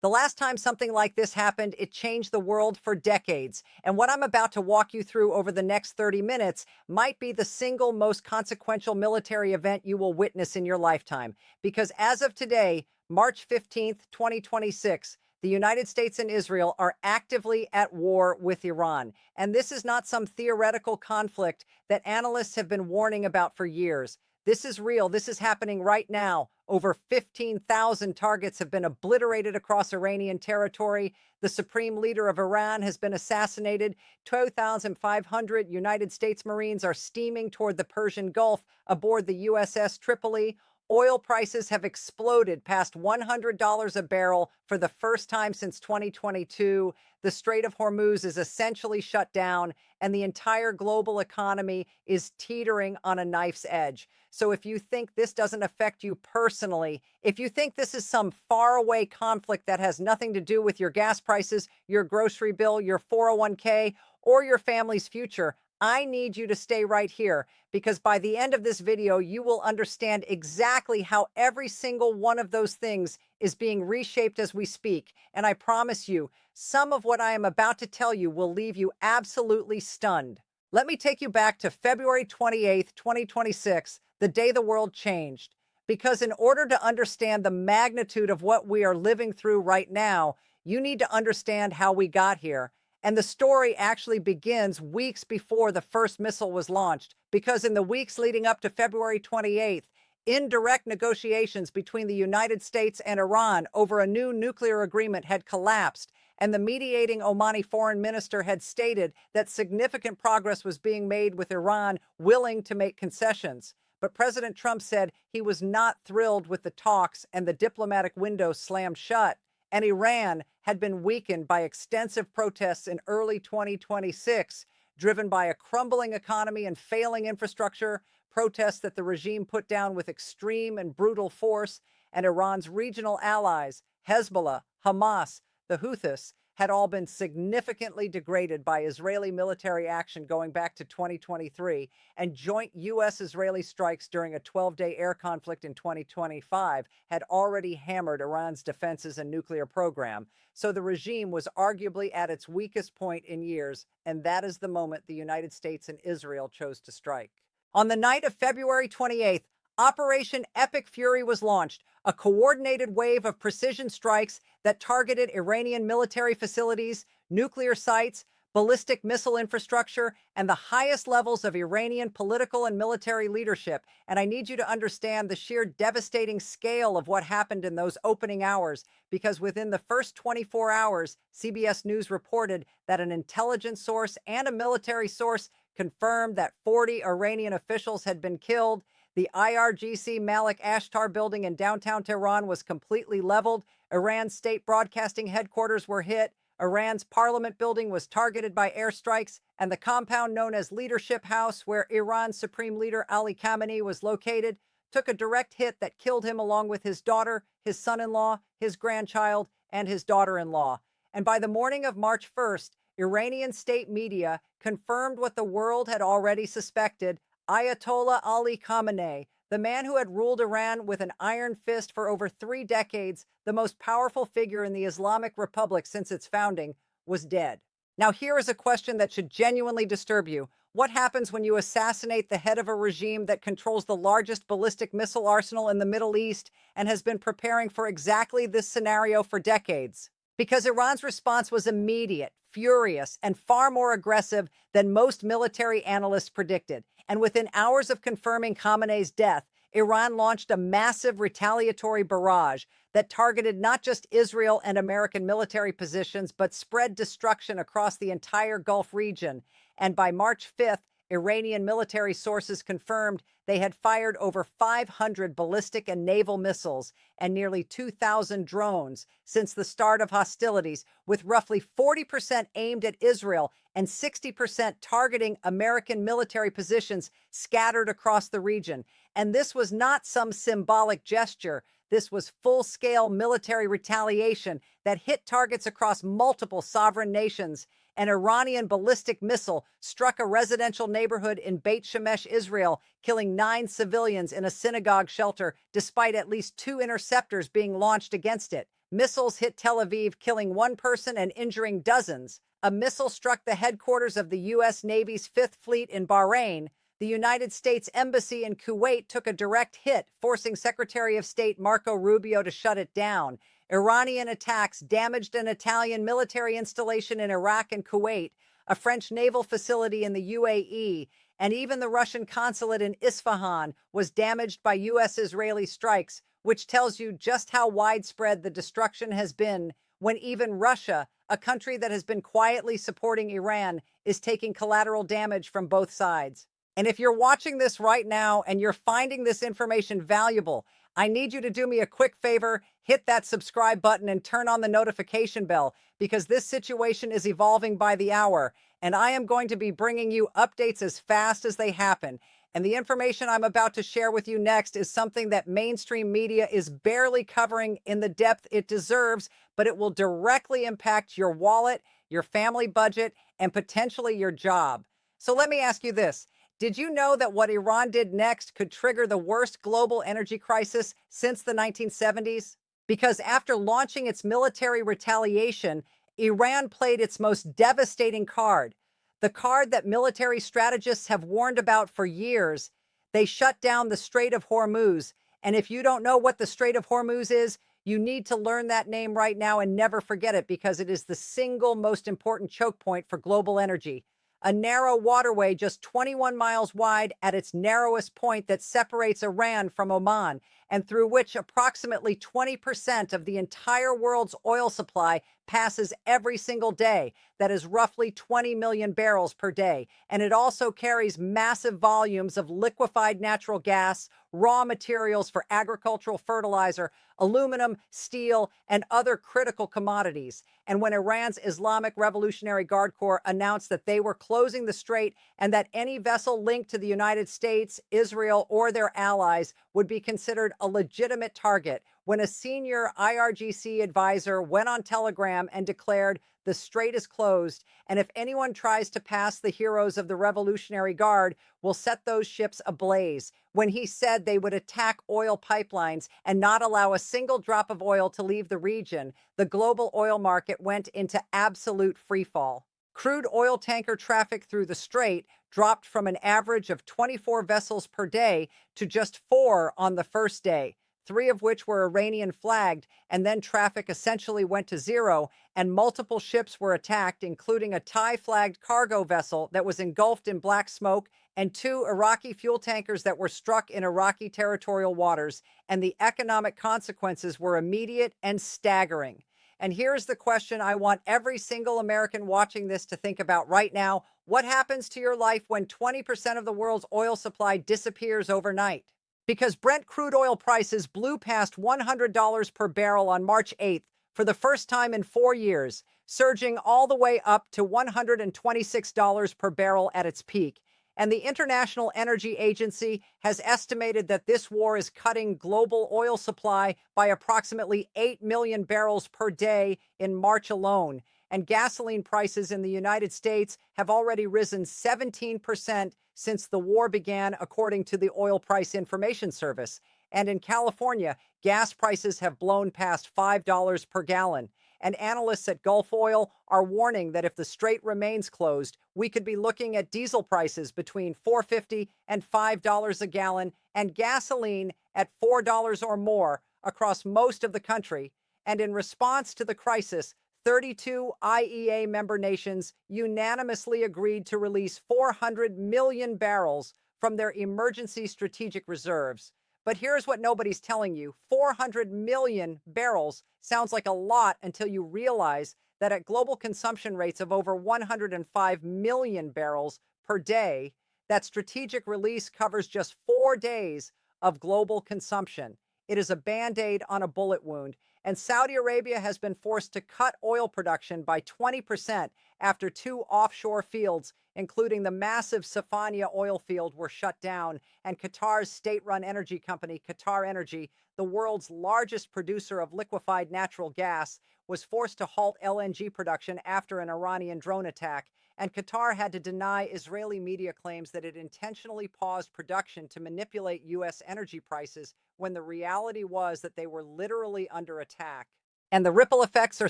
The last time something like this happened, it changed the world for decades. And what I'm about to walk you through over the next 30 minutes might be the single most consequential military event you will witness in your lifetime. Because as of today, March 15th, 2026, the United States and Israel are actively at war with Iran. And this is not some theoretical conflict that analysts have been warning about for years. This is real. This is happening right now. Over 15,000 targets have been obliterated across Iranian territory. The supreme leader of Iran has been assassinated. 2,500 United States Marines are steaming toward the Persian Gulf aboard the USS Tripoli. Oil prices have exploded past $100 a barrel for the first time since 2022. The Strait of Hormuz is essentially shut down, and the entire global economy is teetering on a knife's edge. So if you think this doesn't affect you personally, if you think this is some faraway conflict that has nothing to do with your gas prices, your grocery bill, your 401k, or your family's future, I need you to stay right here because by the end of this video, you will understand exactly how every single one of those things is being reshaped as we speak. And I promise you, some of what I am about to tell you will leave you absolutely stunned. Let me take you back to February 28th, 2026, the day the world changed. Because in order to understand the magnitude of what we are living through right now, you need to understand how we got here. And the story actually begins weeks before the first missile was launched, because in the weeks leading up to February 28th, indirect negotiations between the United States and Iran over a new nuclear agreement had collapsed, and the mediating Omani foreign minister had stated that significant progress was being made with Iran willing to make concessions. But President Trump said he was not thrilled with the talks and the diplomatic window slammed shut. And Iran had been weakened by extensive protests in early 2026, driven by a crumbling economy and failing infrastructure, protests that the regime put down with extreme and brutal force, and Iran's regional allies, Hezbollah, Hamas, the Houthis, had all been significantly degraded by Israeli military action going back to 2023, and joint U.S.-Israeli strikes during a 12-day air conflict in 2025 had already hammered Iran's defenses and nuclear program. So the regime was arguably at its weakest point in years, and that is the moment the United States and Israel chose to strike. On the night of February 28th, Operation Epic Fury was launched, a coordinated wave of precision strikes that targeted Iranian military facilities, nuclear sites, ballistic missile infrastructure, and the highest levels of Iranian political and military leadership. And I need you to understand the sheer devastating scale of what happened in those opening hours, because within the first 24 hours, CBS News reported that an intelligence source and a military source confirmed that 40 Iranian officials had been killed. The IRGC Malik Ashtar building in downtown Tehran was completely leveled. Iran's state broadcasting headquarters were hit. Iran's parliament building was targeted by airstrikes, and the compound known as Leadership House, where Iran's supreme leader Ali Khamenei was located, took a direct hit that killed him along with his daughter, his son-in-law, his grandchild, and his daughter-in-law. And by the morning of March 1st, Iranian state media confirmed what the world had already suspected. Ayatollah Ali Khamenei, the man who had ruled Iran with an iron fist for over 3 decades, the most powerful figure in the Islamic Republic since its founding, was dead. Now, here is a question that should genuinely disturb you. What happens when you assassinate the head of a regime that controls the largest ballistic missile arsenal in the Middle East and has been preparing for exactly this scenario for decades? Because Iran's response was immediate, furious, and far more aggressive than most military analysts predicted. And within hours of confirming Khamenei's death, Iran launched a massive retaliatory barrage that targeted not just Israel and American military positions, but spread destruction across the entire Gulf region. And by March 5th, Iranian military sources confirmed they had fired over 500 ballistic and naval missiles and nearly 2,000 drones since the start of hostilities, with roughly 40% aimed at Israel and 60% targeting American military positions scattered across the region. And this was not some symbolic gesture. This was full-scale military retaliation that hit targets across multiple sovereign nations. An Iranian ballistic missile struck a residential neighborhood in Beit Shemesh, Israel, killing 9 civilians in a synagogue shelter, despite at least 2 interceptors being launched against it. Missiles hit Tel Aviv, killing one person and injuring dozens. A missile struck the headquarters of the U.S. Navy's Fifth Fleet in Bahrain. The United States Embassy in Kuwait took a direct hit, forcing Secretary of State Marco Rubio to shut it down. Iranian attacks damaged an Italian military installation in Iraq and Kuwait, a French naval facility in the UAE, and even the Russian consulate in Isfahan was damaged by U.S. Israeli strikes, which tells you just how widespread the destruction has been when even Russia, a country that has been quietly supporting Iran, is taking collateral damage from both sides. And if you're watching this right now and you're finding this information valuable, I need you to do me a quick favor, hit that subscribe button and turn on the notification bell because this situation is evolving by the hour, and I am going to be bringing you updates as fast as they happen. And the information I'm about to share with you next is something that mainstream media is barely covering in the depth it deserves, but it will directly impact your wallet, your family budget, and potentially your job. So let me ask you this. Did you know that what Iran did next could trigger the worst global energy crisis since the 1970s? Because after launching its military retaliation, Iran played its most devastating card, the card that military strategists have warned about for years. They shut down the Strait of Hormuz. And if you don't know what the Strait of Hormuz is, you need to learn that name right now and never forget it because it is the single most important choke point for global energy. A narrow waterway just 21 miles wide at its narrowest point that separates Iran from Oman, and through which approximately 20% of the entire world's oil supply passes every single day. That is roughly 20 million barrels per day. And it also carries massive volumes of liquefied natural gas, raw materials for agricultural fertilizer, aluminum, steel, and other critical commodities. And when Iran's Islamic Revolutionary Guard Corps announced that they were closing the strait and that any vessel linked to the United States, Israel, or their allies would be considered a legitimate target, when a senior IRGC advisor went on Telegram and declared the strait is closed, and if anyone tries to pass, the heroes of the Revolutionary Guard will set those ships ablaze, when he said they would attack oil pipelines and not allow a single drop of oil to leave the region, the global oil market went into absolute freefall. Crude oil tanker traffic through the strait dropped from an average of 24 vessels per day to just 4 on the first day, 3 of which were Iranian flagged, and then traffic essentially went to zero, and multiple ships were attacked, including a Thai flagged cargo vessel that was engulfed in black smoke and 2 Iraqi fuel tankers that were struck in Iraqi territorial waters, and the economic consequences were immediate and staggering. And here's the question I want every single American watching this to think about right now. What happens to your life when 20% of the world's oil supply disappears overnight? Because Brent crude oil prices blew past $100 per barrel on March 8th for the first time in 4 years, surging all the way up to $126 per barrel at its peak. And the International Energy Agency has estimated that this war is cutting global oil supply by approximately 8 million barrels per day in March alone. And gasoline prices in the United States have already risen 17% since the war began, according to the Oil Price Information Service. And in California, gas prices have blown past $5 per gallon. And analysts at Gulf Oil are warning that if the strait remains closed, we could be looking at diesel prices between $4.50 and $5 a gallon and gasoline at $4 or more across most of the country. And in response to the crisis, 32 IEA member nations unanimously agreed to release 400 million barrels from their emergency strategic reserves. But here's what nobody's telling you. 400 million barrels sounds like a lot until you realize that at global consumption rates of over 105 million barrels per day, that strategic release covers just 4 days of global consumption. It is a Band-Aid on a bullet wound. And Saudi Arabia has been forced to cut oil production by 20% after 2 offshore fields, including the massive Safania oil field, were shut down. And Qatar's state-run energy company, Qatar Energy, the world's largest producer of liquefied natural gas, was forced to halt LNG production after an Iranian drone attack. And Qatar had to deny Israeli media claims that it intentionally paused production to manipulate U.S. energy prices when the reality was that they were literally under attack. and the ripple effects are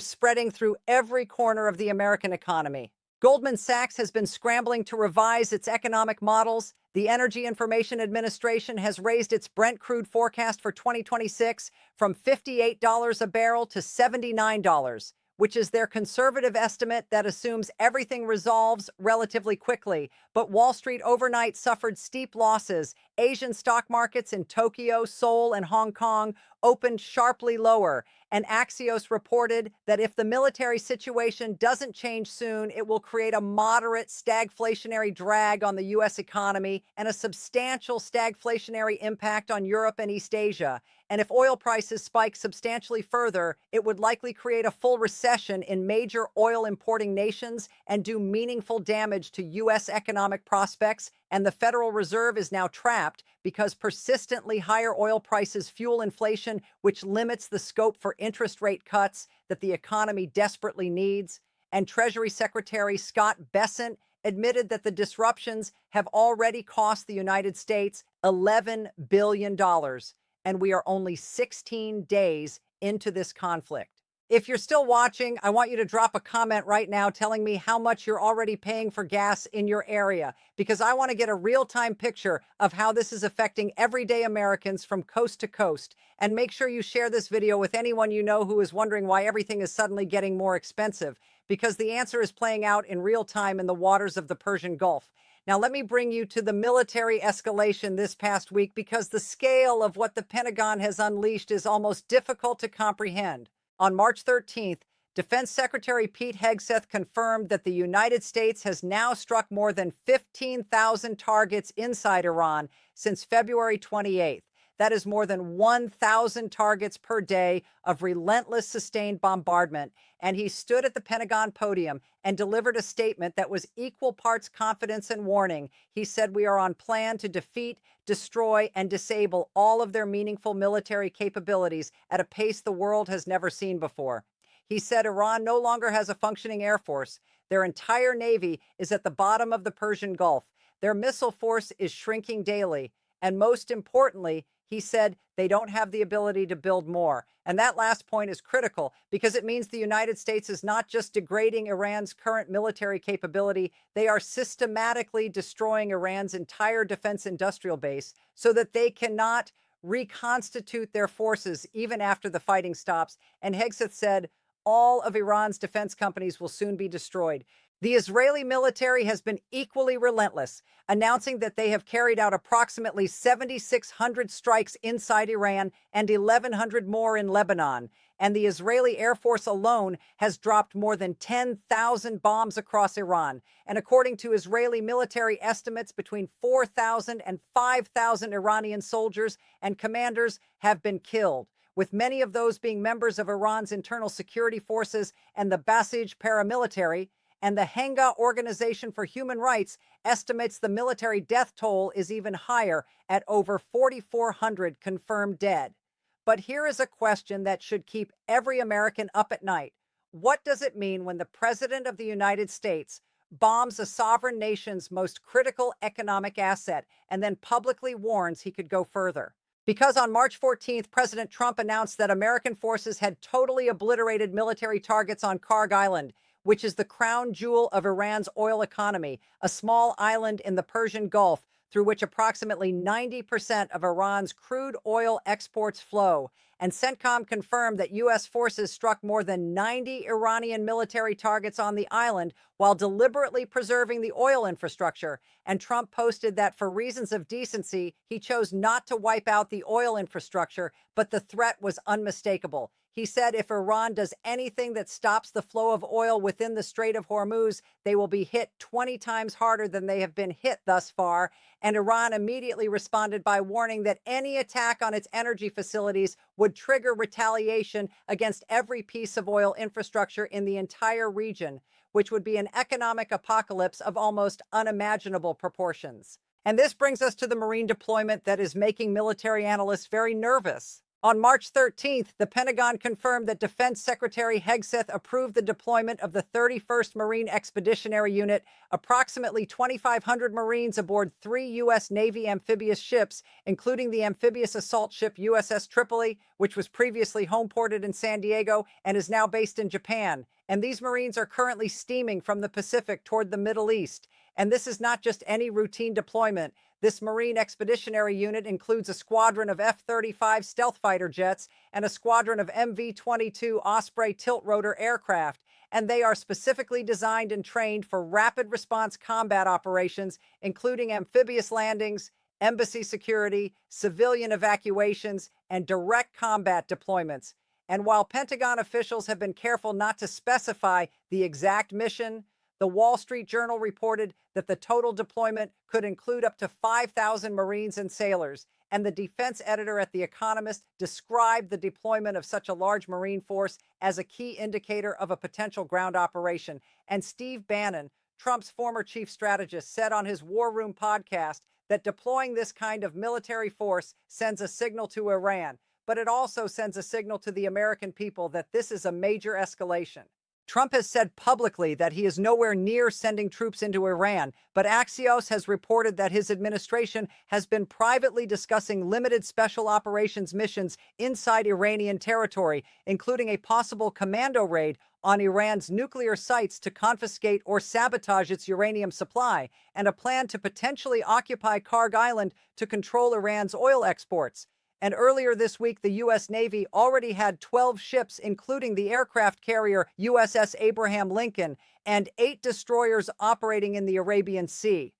spreading through every corner of the American economy. Goldman Sachs has been scrambling to revise its economic models. The Energy Information Administration has raised its Brent crude forecast for 2026 from $58 a barrel to $79, which is their conservative estimate that assumes everything resolves relatively quickly. But Wall Street overnight suffered steep losses. Asian stock markets in Tokyo, Seoul, and Hong Kong opened sharply lower. And Axios reported that if the military situation doesn't change soon, it will create a moderate stagflationary drag on the U.S. economy and a substantial stagflationary impact on Europe and East Asia. And if oil prices spike substantially further, it would likely create a full recession in major oil importing nations and do meaningful damage to U.S. economic prospects. And the Federal Reserve is now trapped because persistently higher oil prices fuel inflation, which limits the scope for interest rate cuts that the economy desperately needs. And Treasury Secretary Scott Bessent admitted that the disruptions have already cost the United States $11 billion, and we are only 16 days into this conflict. If you're still watching, I want you to drop a comment right now telling me how much you're already paying for gas in your area, because I want to get a real-time picture of how this is affecting everyday Americans from coast to coast. And make sure you share this video with anyone you know who is wondering why everything is suddenly getting more expensive, because the answer is playing out in real time in the waters of the Persian Gulf. Now, let me bring you to the military escalation this past week, because the scale of what the Pentagon has unleashed is almost difficult to comprehend. On March 13th, Defense Secretary Pete Hegseth confirmed that the United States has now struck more than 15,000 targets inside Iran since February 28th. That is more than 1,000 targets per day of relentless sustained bombardment. And he stood at the Pentagon podium and delivered a statement that was equal parts confidence and warning. He said, "We are on plan to defeat, destroy, and disable all of their meaningful military capabilities at a pace the world has never seen before." He said Iran no longer has a functioning air force. Their entire navy is at the bottom of the Persian Gulf. Their missile force is shrinking daily. And most importantly, he said they don't have the ability to build more. And that last point is critical, because it means the United States is not just degrading Iran's current military capability, they are systematically destroying Iran's entire defense industrial base so that they cannot reconstitute their forces even after the fighting stops. And Hegseth said all of Iran's defense companies will soon be destroyed. The Israeli military has been equally relentless, announcing that they have carried out approximately 7,600 strikes inside Iran and 1,100 more in Lebanon. And the Israeli Air Force alone has dropped more than 10,000 bombs across Iran. And according to Israeli military estimates, between 4,000 and 5,000 Iranian soldiers and commanders have been killed, with many of those being members of Iran's internal security forces and the Basij paramilitary. And the Henga Organization for Human Rights estimates the military death toll is even higher at over 4,400 confirmed dead. But here is a question that should keep every American up at night. What does it mean when the President of the United States bombs a sovereign nation's most critical economic asset and then publicly warns he could go further? Because on March 14th, President Trump announced that American forces had totally obliterated military targets on Karg Island, which is the crown jewel of Iran's oil economy, a small island in the Persian Gulf through which approximately 90% of Iran's crude oil exports flow. And CENTCOM confirmed that U.S. forces struck more than 90 Iranian military targets on the island while deliberately preserving the oil infrastructure. And Trump posted that for reasons of decency, he chose not to wipe out the oil infrastructure, but the threat was unmistakable. He said if Iran does anything that stops the flow of oil within the Strait of Hormuz, they will be hit 20 times harder than they have been hit thus far. And Iran immediately responded by warning that any attack on its energy facilities would trigger retaliation against every piece of oil infrastructure in the entire region, which would be an economic apocalypse of almost unimaginable proportions. And this brings us to the Marine deployment that is making military analysts very nervous. On March 13th, the Pentagon confirmed that Defense Secretary Hegseth approved the deployment of the 31st Marine Expeditionary Unit, approximately 2,500 Marines aboard 3 U.S. Navy amphibious ships, including the amphibious assault ship USS Tripoli, which was previously homeported in San Diego and is now based in Japan. And these Marines are currently steaming from the Pacific toward the Middle East. And this is not just any routine deployment. This Marine Expeditionary Unit includes a squadron of F-35 stealth fighter jets and a squadron of MV-22 Osprey tilt-rotor aircraft, and they are specifically designed and trained for rapid response combat operations, including amphibious landings, embassy security, civilian evacuations, and direct combat deployments. And while Pentagon officials have been careful not to specify the exact mission, the Wall Street Journal reported that the total deployment could include up to 5,000 Marines and sailors, and the defense editor at The Economist described the deployment of such a large Marine force as a key indicator of a potential ground operation. And Steve Bannon, Trump's former chief strategist, said on his War Room podcast that deploying this kind of military force sends a signal to Iran, but it also sends a signal to the American people that this is a major escalation. Trump has said publicly that he is nowhere near sending troops into Iran, but Axios has reported that his administration has been privately discussing limited special operations missions inside Iranian territory, including a possible commando raid on Iran's nuclear sites to confiscate or sabotage its uranium supply, and a plan to potentially occupy Karg Island to control Iran's oil exports. And earlier this week, the U.S. Navy already had 12 ships, including the aircraft carrier USS Abraham Lincoln, and 8 destroyers operating in the Arabian Sea.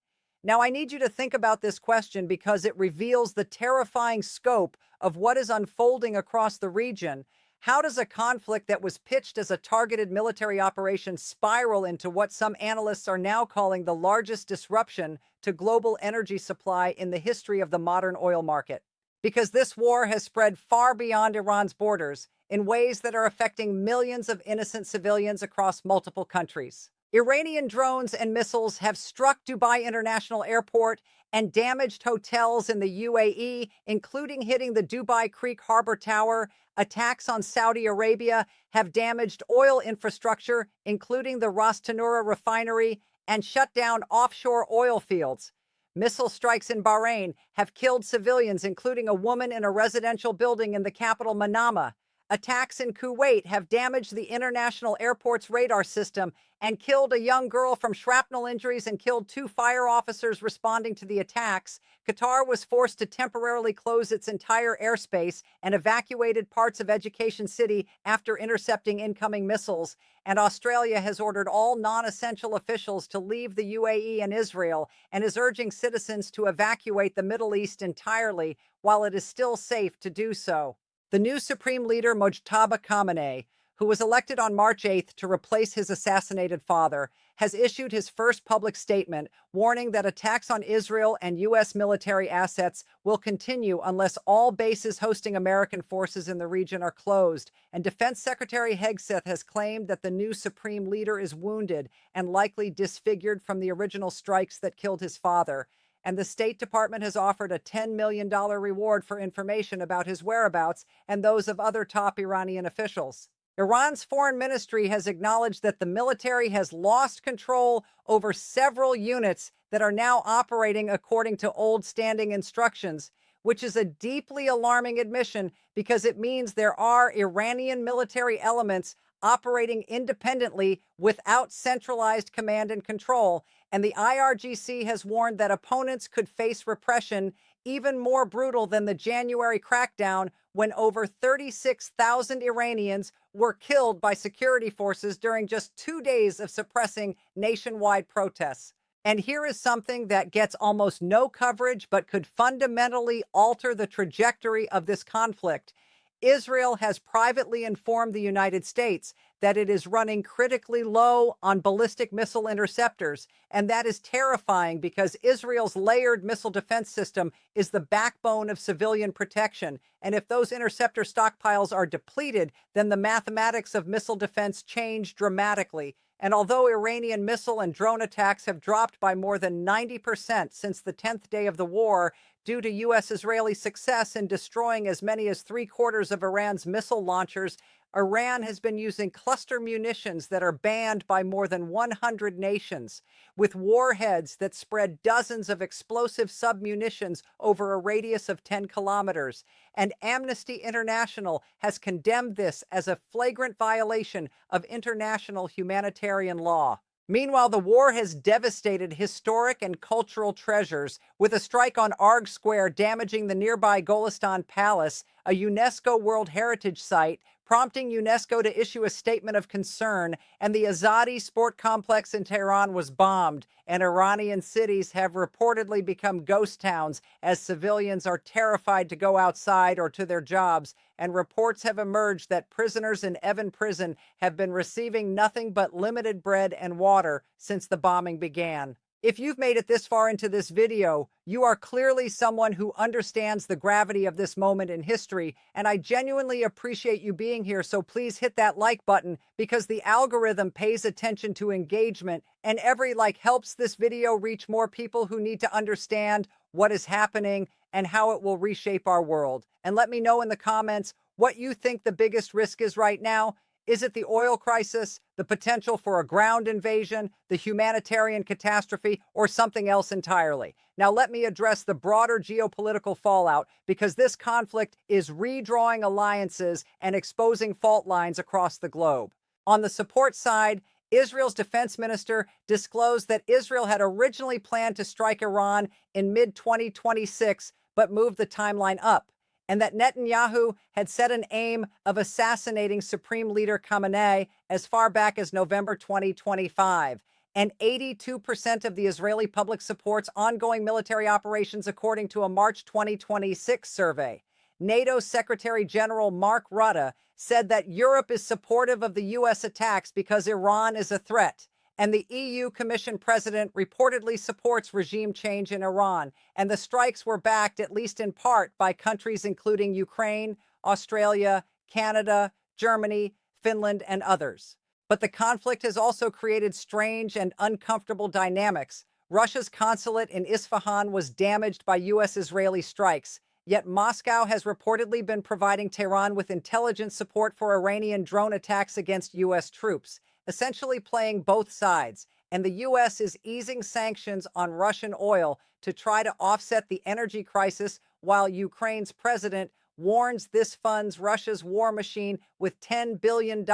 Now, I need you to think about this question because it reveals the terrifying scope of what is unfolding across the region. How does a conflict that was pitched as a targeted military operation spiral into what some analysts are now calling the largest disruption to global energy supply in the history of the modern oil market? Because this war has spread far beyond Iran's borders in ways that are affecting millions of innocent civilians across multiple countries. Iranian drones and missiles have struck Dubai International Airport and damaged hotels in the UAE, including hitting the Dubai Creek Harbor Tower. Attacks on Saudi Arabia have damaged oil infrastructure, including the Ras Tanura refinery, and shut down offshore oil fields. Missile strikes in Bahrain have killed civilians, including a woman in a residential building in the capital, Manama. Attacks in Kuwait have damaged the international airport's radar system and killed a young girl from shrapnel injuries and killed 2 fire officers responding to the attacks. Qatar was forced to temporarily close its entire airspace and evacuated parts of Education City after intercepting incoming missiles. And Australia has ordered all non-essential officials to leave the UAE and Israel and is urging citizens to evacuate the Middle East entirely while it is still safe to do so. The new Supreme Leader Mojtaba Khamenei, who was elected on March 8th to replace his assassinated father, has issued his first public statement warning that attacks on Israel and U.S. military assets will continue unless all bases hosting American forces in the region are closed. And Defense Secretary Hegseth has claimed that the new Supreme Leader is wounded and likely disfigured from the original strikes that killed his father. And the State Department has offered a $10 million reward for information about his whereabouts and those of other top Iranian officials. Iran's foreign ministry has acknowledged that the military has lost control over several units that are now operating according to old standing instructions, which is a deeply alarming admission because it means there are Iranian military elements operating independently without centralized command and control. And the IRGC has warned that opponents could face repression even more brutal than the January crackdown when over 36,000 Iranians were killed by security forces during just 2 days of suppressing nationwide protests. And here is something that gets almost no coverage but could fundamentally alter the trajectory of this conflict. Israel has privately informed the United States that it is running critically low on ballistic missile interceptors. And that is terrifying because Israel's layered missile defense system is the backbone of civilian protection. And if those interceptor stockpiles are depleted, then the mathematics of missile defense change dramatically. And although Iranian missile and drone attacks have dropped by more than 90% since the 10th day of the war, Due to U.S.-Israeli success in destroying as many as three-quarters of Iran's missile launchers, Iran has been using cluster munitions that are banned by more than 100 nations, with warheads that spread dozens of explosive submunitions over a radius of 10 kilometers. And Amnesty International has condemned this as a flagrant violation of international humanitarian law. Meanwhile, the war has devastated historic and cultural treasures, with a strike on Arg Square damaging the nearby Golistan Palace, a UNESCO World Heritage Site, prompting UNESCO to issue a statement of concern, and the Azadi Sport Complex in Tehran was bombed, and Iranian cities have reportedly become ghost towns as civilians are terrified to go outside or to their jobs, and reports have emerged that prisoners in Evin prison have been receiving nothing but limited bread and water since the bombing began. If you've made it this far into this video, you are clearly someone who understands the gravity of this moment in history, and I genuinely appreciate you being here, so please hit that like button because the algorithm pays attention to engagement, and every like helps this video reach more people who need to understand what is happening and how it will reshape our world. And let me know in the comments what you think the biggest risk is right now. Is it the oil crisis, the potential for a ground invasion, the humanitarian catastrophe, or something else entirely? Now, let me address the broader geopolitical fallout, because this conflict is redrawing alliances and exposing fault lines across the globe. On the support side, Israel's defense minister disclosed that Israel had originally planned to strike Iran in mid-2026, but moved the timeline up, and that Netanyahu had set an aim of assassinating Supreme Leader Khamenei as far back as November 2025. And 82% of the Israeli public supports ongoing military operations, according to a March 2026 survey. NATO Secretary General Mark Rutte said that Europe is supportive of the U.S. attacks because Iran is a threat. And the EU Commission president reportedly supports regime change in Iran. And the strikes were backed, at least in part, by countries including Ukraine, Australia, Canada, Germany, Finland, and others. But the conflict has also created strange and uncomfortable dynamics. Russia's consulate in Isfahan was damaged by U.S.-Israeli strikes. Yet Moscow has reportedly been providing Tehran with intelligence support for Iranian drone attacks against U.S. troops, essentially playing both sides. And the U.S. is easing sanctions on Russian oil to try to offset the energy crisis, while Ukraine's president warns this funds Russia's war machine with $10 billion.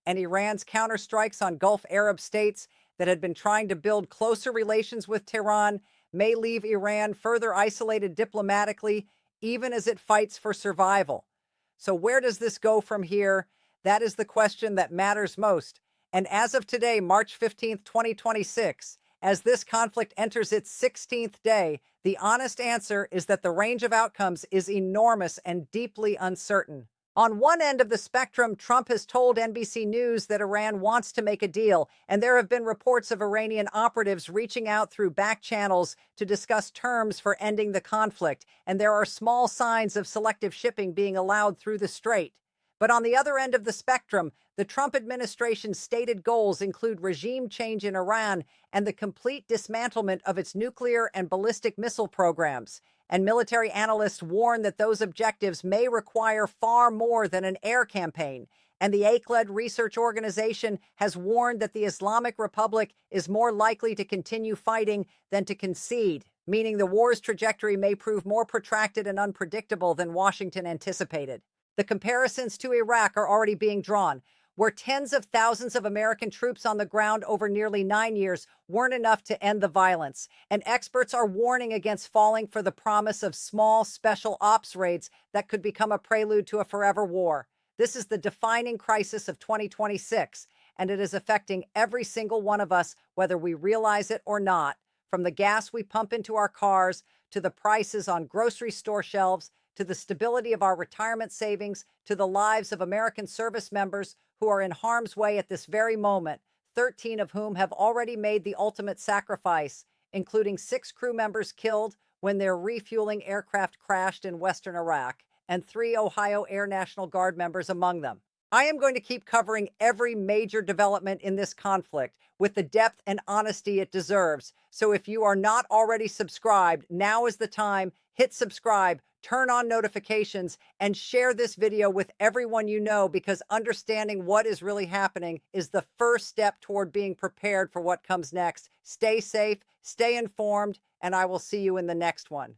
And Iran's counterstrikes on Gulf Arab states that had been trying to build closer relations with Tehran may leave Iran further isolated diplomatically, even as it fights for survival. So where does this go from here? That is the question that matters most. And as of today, March 15th, 2026, as this conflict enters its 16th day, the honest answer is that the range of outcomes is enormous and deeply uncertain. On one end of the spectrum, Trump has told NBC News that Iran wants to make a deal, and there have been reports of Iranian operatives reaching out through back channels to discuss terms for ending the conflict, and there are small signs of selective shipping being allowed through the strait. But on the other end of the spectrum, the Trump administration's stated goals include regime change in Iran and the complete dismantlement of its nuclear and ballistic missile programs. And military analysts warn that those objectives may require far more than an air campaign. And the AIC-led research organization has warned that the Islamic Republic is more likely to continue fighting than to concede, meaning the war's trajectory may prove more protracted and unpredictable than Washington anticipated. The comparisons to Iraq are already being drawn, where tens of thousands of American troops on the ground over nearly 9 years weren't enough to end the violence. And experts are warning against falling for the promise of small special ops raids that could become a prelude to a forever war. This is the defining crisis of 2026, and it is affecting every single one of us, whether we realize it or not, from the gas we pump into our cars, to the prices on grocery store shelves, to the stability of our retirement savings, to the lives of American service members who are in harm's way at this very moment, 13 of whom have already made the ultimate sacrifice, including 6 crew members killed when their refueling aircraft crashed in western Iraq, and 3 Ohio Air National Guard members among them. I am going to keep covering every major development in this conflict with the depth and honesty it deserves. So if you are not already subscribed, now is the time. hit subscribe, turn on notifications, and share this video with everyone you know, because understanding what is really happening is the first step toward being prepared for what comes next. Stay safe, stay informed, and I will see you in the next one.